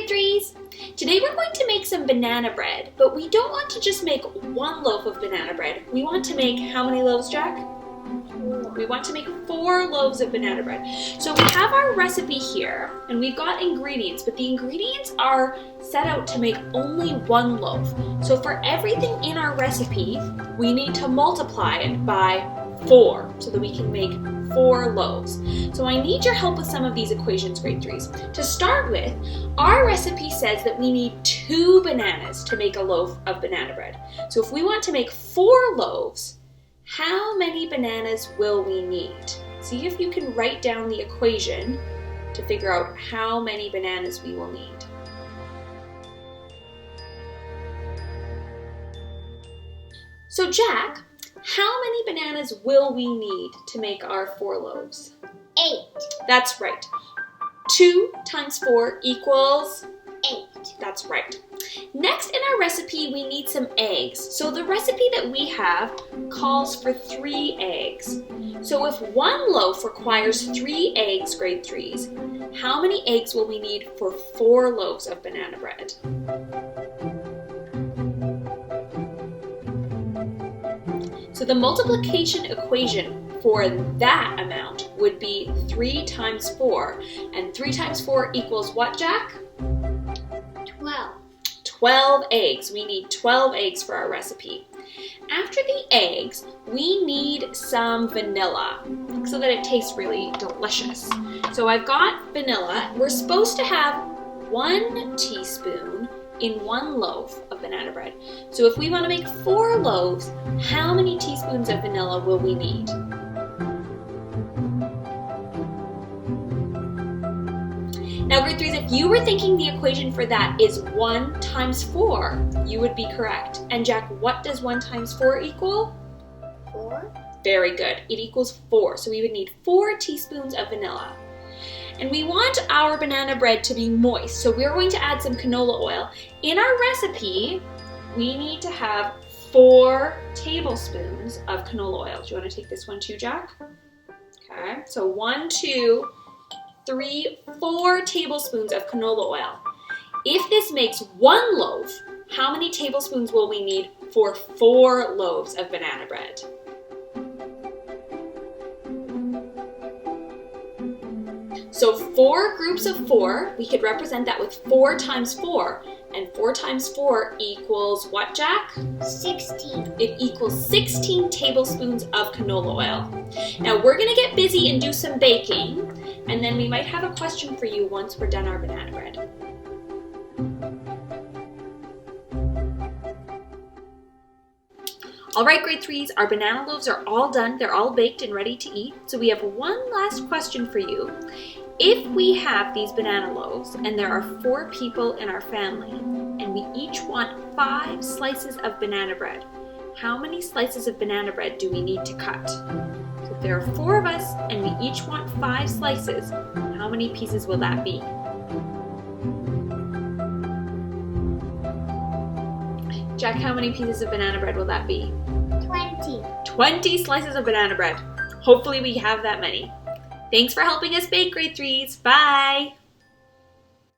grade threes! Today we're going to make some banana bread, but we don't want to just make one loaf of banana bread. We want to make how many loaves, Jack? We want to make 4 loaves of banana bread. So we have our recipe here, and we've got ingredients, but the ingredients are set out to make only 1 loaf. So for everything in our recipe, we need to multiply it by 4 so that we can make 4 loaves. So I need your help with some of these equations, grade 3s. To start with, our recipe says that we need 2 bananas to make a loaf of banana bread. So if we want to make 4 loaves, how many bananas will we need? See if you can write down the equation to figure out how many bananas we will need. So Jack, how many bananas will we need to make our 4 loaves? 8. That's right. 2 times 4 equals? 8. That's right. Next in our recipe, we need some eggs. So the recipe that we have calls for 3 eggs. So if 1 loaf requires 3 eggs, grade 3s, how many eggs will we need for 4 loaves of banana bread? So the multiplication equation for that amount would be 3 times 4. And 3 times 4 equals what, Jack? 12. 12 eggs. We need 12 eggs for our recipe. After the eggs, we need some vanilla so that it tastes really delicious. So I've got vanilla. We're supposed to have 1 teaspoon in 1 loaf of banana bread. So if we want to make 4 loaves, how many teaspoons of vanilla will we need? Now, grade 3s, if you were thinking the equation for that is 1 times 4, you would be correct. And Jack, what does 1 times 4 equal? 4. Very good. It equals 4. So we would need 4 teaspoons of vanilla. And we want our banana bread to be moist, so we're going to add some canola oil. In our recipe, we need to have 4 tablespoons of canola oil. Do you want to take this one too, Jack? Okay, so 1, 2, 3, 4 tablespoons of canola oil. If this makes 1 loaf, how many tablespoons will we need for 4 loaves of banana bread? So 4 groups of 4, we could represent that with 4 times 4. And 4 times 4 equals what, Jack? 16. It equals 16 tablespoons of canola oil. Now we're going to get busy and do some baking, and then we might have a question for you once we're done our banana bread. All right, grade 3s, our banana loaves are all done. They're all baked and ready to eat. So we have one last question for you. If we have these banana loaves and there are 4 people in our family and we each want 5 slices of banana bread, how many slices of banana bread do we need to cut? So if there are 4 of us and we each want 5 slices, how many pieces will that be? Jack, how many pieces of banana bread will that be? 20. 20 slices of banana bread. Hopefully we have that many. Thanks for helping us bake, grade 3s. Bye!